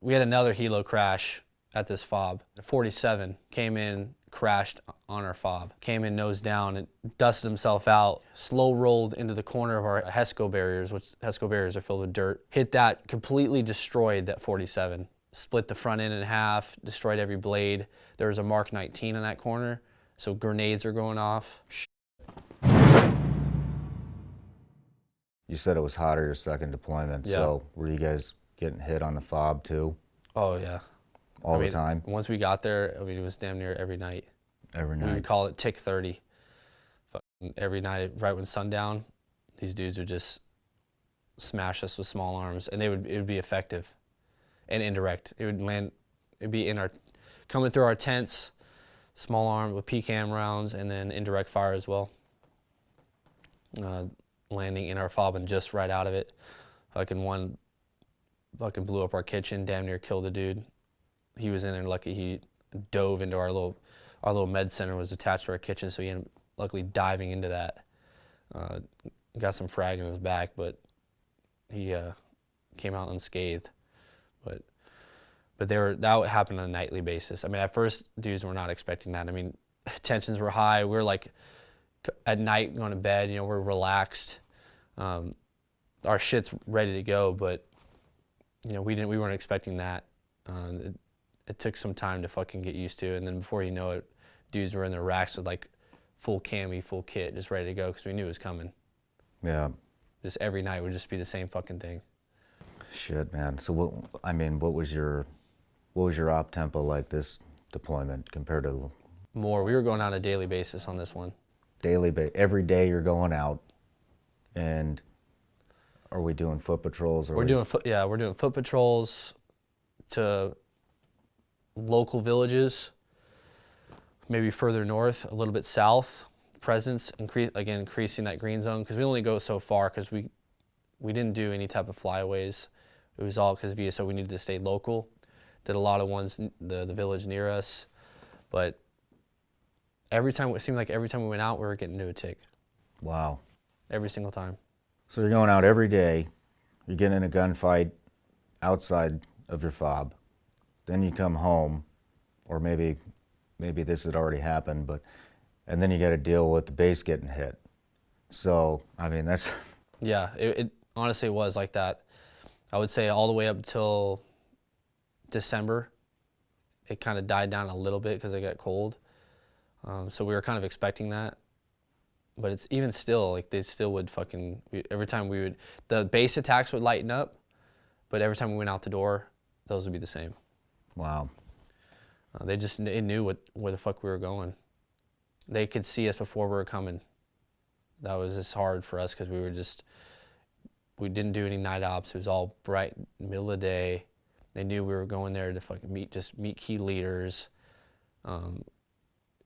we had another helo crash at this fob. 47 came in, crashed on our fob, came in nose down and dusted himself out, slow rolled into the corner of our HESCO barriers, which HESCO barriers are filled with dirt. Hit that, completely destroyed that 47. Split the front end in half, destroyed every blade. There was a Mark 19 in that corner, so grenades are going off. You said it was hotter your second deployment, Yeah. so were you guys getting hit on the fob too? Oh yeah. All the time? Once we got there, it was damn near every night. Every night? We would call it tick 30. Every night, right when sundown, these dudes would just smash us with small arms, and it would be effective and indirect. It would land, it'd be coming through our tents, small arm with PCAM rounds, and then indirect fire as well. Landing in our fob and just right out of it. One blew up our kitchen, damn near killed a dude. He was in there, lucky he dove into our little med center was attached to our kitchen, so he ended up luckily diving into that. Got some frag in his back, but he came out unscathed. But that happened on a nightly basis. I mean, at first, dudes were not expecting that. I mean, tensions were high. We were like at night going to bed, we're relaxed. Our shit's ready to go, but we weren't expecting that. It took some time to fucking get used to, and then before you know it, dudes were in their racks with like full cami, full kit, just ready to go because we knew it was coming. Yeah. Just every night would just be the same fucking thing. Shit, man. So what was your op tempo like this deployment compared to More. We were going on a daily basis on this one. Every day you're going out, and are we doing foot patrols? We're doing foot patrols to local villages, maybe further north, a little bit south. Presence, increasing that green zone, because we only go so far because we didn't do any type of flyaways. It was all because of VSO. We needed to stay local. Did a lot of ones the village near us, but it seemed like every time we went out, we were getting into a tick. Wow. Every single time. So you're going out every day. You're getting in a gunfight outside of your fob. Then you come home, or maybe this had already happened, and then you got to deal with the base getting hit. So, I mean, that's... Yeah, it honestly was like that. I would say all the way up until December, it kind of died down a little bit because it got cold. So we were kind of expecting that. But it's even still, like, they still would every time the base attacks would lighten up, but every time we went out the door, those would be the same. Wow. They knew where the fuck we were going. They could see us before we were coming. That was just hard for us because we didn't do any night ops. It was all bright, middle of the day. They knew we were going there to fucking meet key leaders,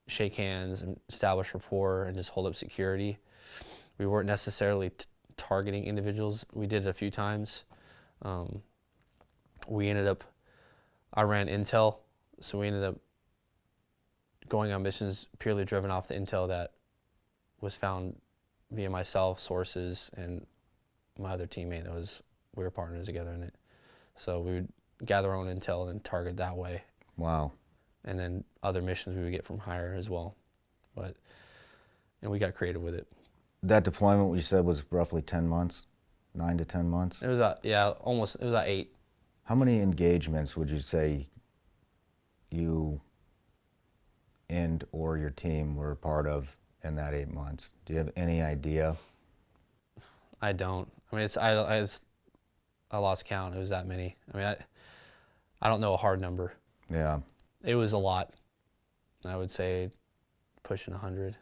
shake hands and establish rapport and just hold up security. We weren't necessarily targeting individuals. We did it a few times. I ran intel, so we ended up going on missions purely driven off the intel that was found via myself, sources, and my other teammate. We were partners together in it. So we would gather our own intel and then target that way. Wow. And then other missions we would get from higher as well. And we got creative with it. That deployment you said was roughly 10 months? 9 to 10 months? It was about 8. How many engagements would you say you or your team were part of in that 8 months? Do you have any idea? I don't. I mean, I lost count. It was that many. I mean, I don't know a hard number. Yeah. It was a lot. I would say pushing 100.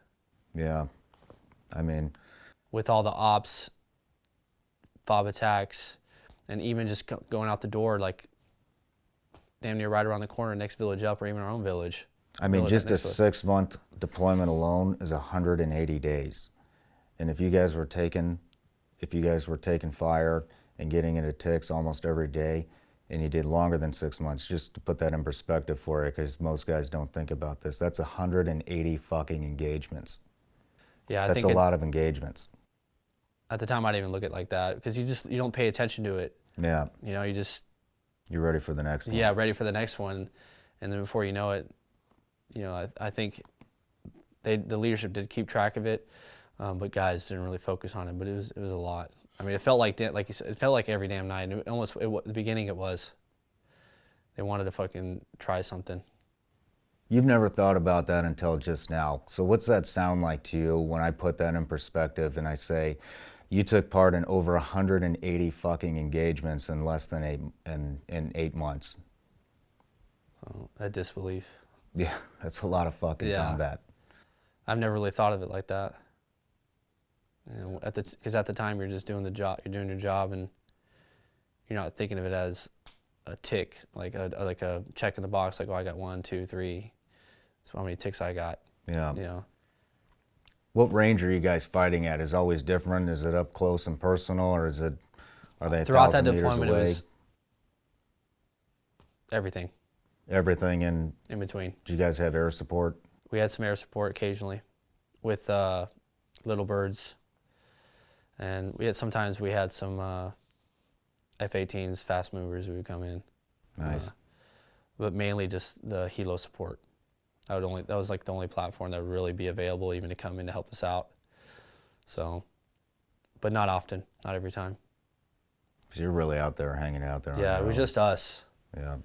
Yeah. I mean, with all the ops, fob attacks, and even just going out the door, like damn near right around the corner, next village up, or even our own village. I mean, just a 6-month deployment alone is 180 days. And if you guys were taking fire and getting into ticks almost every day, and you did longer than 6 months, just to put that in perspective for you, because most guys don't think about this, that's 180 fucking engagements. Yeah, that's a lot of engagements. At the time, I didn't even look at it like that, because you don't pay attention to it. Yeah. You You're ready for the next one. Yeah, ready for the next one. And then before you know it, I think the leadership did keep track of it, but guys didn't really focus on it. But it was a lot. I mean, it felt like you said, it felt like every damn night. And the beginning it was. They wanted to fucking try something. You've never thought about that until just now. So what's that sound like to you when I put that in perspective and I say, you took part in over 180 fucking engagements in less than in 8 months? Oh, a disbelief. Yeah, that's a lot of fucking combat. I've never really thought of it like that. Because at the time you're just doing the job. You're doing your job, and you're not thinking of it as a tick, like a check in the box. Like, oh, I got 1, 2, 3. That's how many ticks I got. Yeah. What range are you guys fighting at? Is it always different? Is it up close and personal, or are they throughout that 1,000 meters deployment? away? It was everything. Everything in between. Did you guys have air support? We had some air support occasionally with little birds, and sometimes we had some F-18s, fast movers who would come in. Nice. But mainly just the helo support. That was like the only platform that would really be available even to come in to help us out. So, but not often, not every time. Because you're really out there, hanging out there. Yeah, it was just us. Yeah.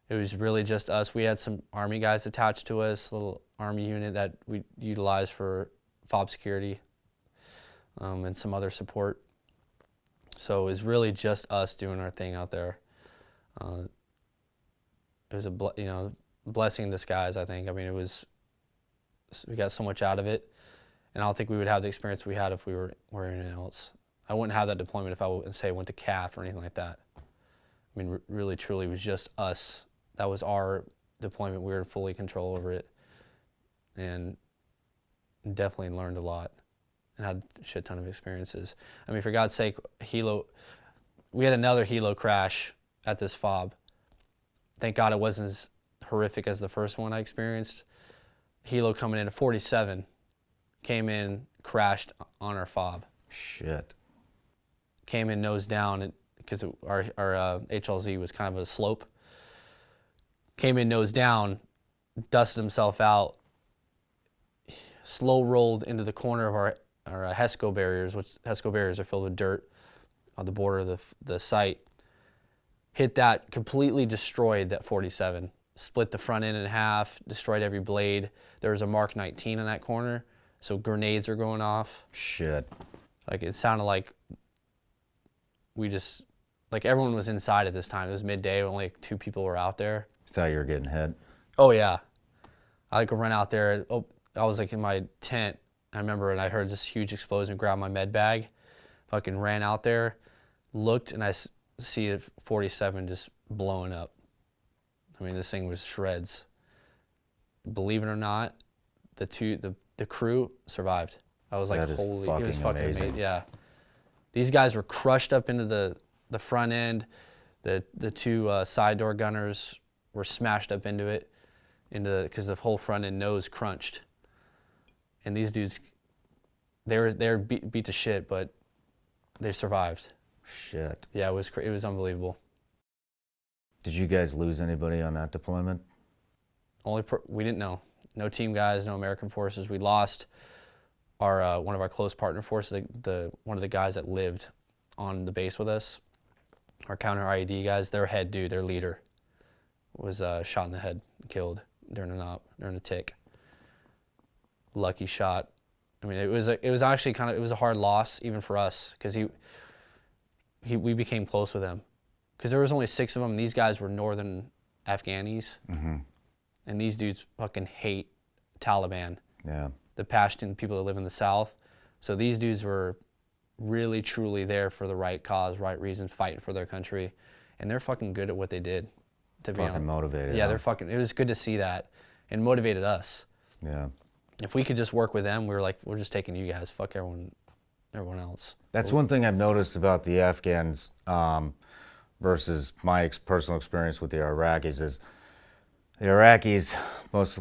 It was really just us. We had some Army guys attached to us, a little Army unit that we utilized for FOB security and some other support. So it was really just us doing our thing out there. It was a blessing in disguise, I think. I mean, we got so much out of it, and I don't think we would have the experience we had if we were anything else. I wouldn't have that deployment if I went to CAF or anything like that. I mean, really, truly, it was just us. That was our deployment. We were in fully control over it, and definitely learned a lot and had a shit ton of experiences. I mean, for God's sake, we had another helo crash at this FOB. Thank God it wasn't as horrific as the first one I experienced. Helo coming in at 47, came in, crashed on our FOB. Shit. Came in nose down because our HLZ was kind of a slope. Came in nose down, dusted himself out, slow rolled into the corner of our HESCO barriers, which HESCO barriers are filled with dirt on the border of the site. Hit that, completely destroyed that 47. Split the front end in half, destroyed every blade. There was a Mark 19 in that corner, so grenades are going off. Shit. Like, it sounded like everyone was inside at this time. It was midday, only 2 people were out there. Thought you were getting hit. Oh yeah. I run out there. Oh, I was like in my tent. I remember, and I heard this huge explosion, grabbed my med bag, fucking ran out there, looked, and I see it 47 just blowing up. I mean, this thing was shreds. Believe it or not, the crew survived. I was like, holy, it was fucking amazing. Yeah. These guys were crushed up into the front end. The 2 side door gunners were smashed up into it, because the whole front end nose crunched. And these dudes, they were beat to shit, but they survived. Shit. Yeah, it was unbelievable. Did you guys lose anybody on that deployment? We didn't know. No team guys, no American forces. We lost our one of our close partner forces, one of the guys that lived on the base with us, our counter IED guys. Their head dude, their leader, was shot in the head, killed during a tick. Lucky shot. I mean, it was actually it was a hard loss even for us, because we became close with him, because there was only 6 of them. And these guys were northern Afghanis, and these dudes fucking hate Taliban. Yeah. The Pashtun people that live in the south. So these dudes were really truly there for the right cause, right reason, fighting for their country, and they're fucking good at what they did. To be fucking motivated. Yeah, it was good to see that, and motivated us. Yeah. If we could just work with them, we were like, we're just taking you guys. Fuck everyone else. That's one thing I've noticed about the Afghans versus my personal experience with the Iraqis is the Iraqis,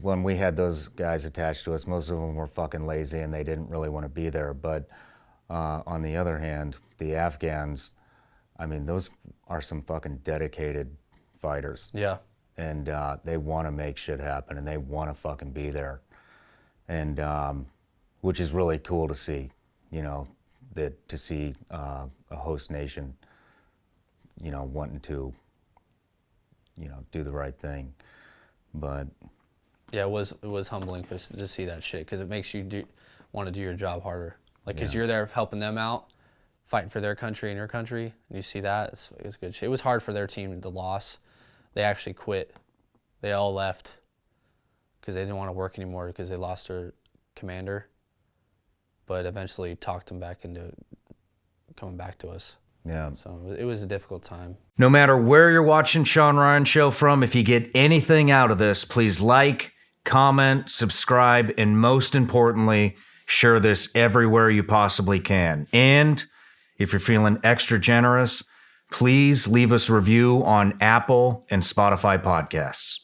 when we had those guys attached to us, most of them were fucking lazy and they didn't really want to be there. But on the other hand, the Afghans, I mean, those are some fucking dedicated fighters. Yeah. And they want to make shit happen, and they want to fucking be there. And which is really cool to see, to see a host nation, wanting to, do the right thing. But yeah, it was humbling to see that shit, because it makes you want to do your job harder. Like, because you're there helping them out, fighting for their country and your country, and you see that, it's good shit. It was hard for their team, the loss. They actually quit. They all left because they didn't want to work anymore because they lost their commander. But eventually talked them back into coming back to us. yeah. So it was a difficult time. No matter where you're watching Shawn Ryan Show from, if you get anything out of this, please like, comment, subscribe, and most importantly, share this everywhere you possibly can. And if you're feeling extra generous, please leave us a review on Apple and Spotify podcasts.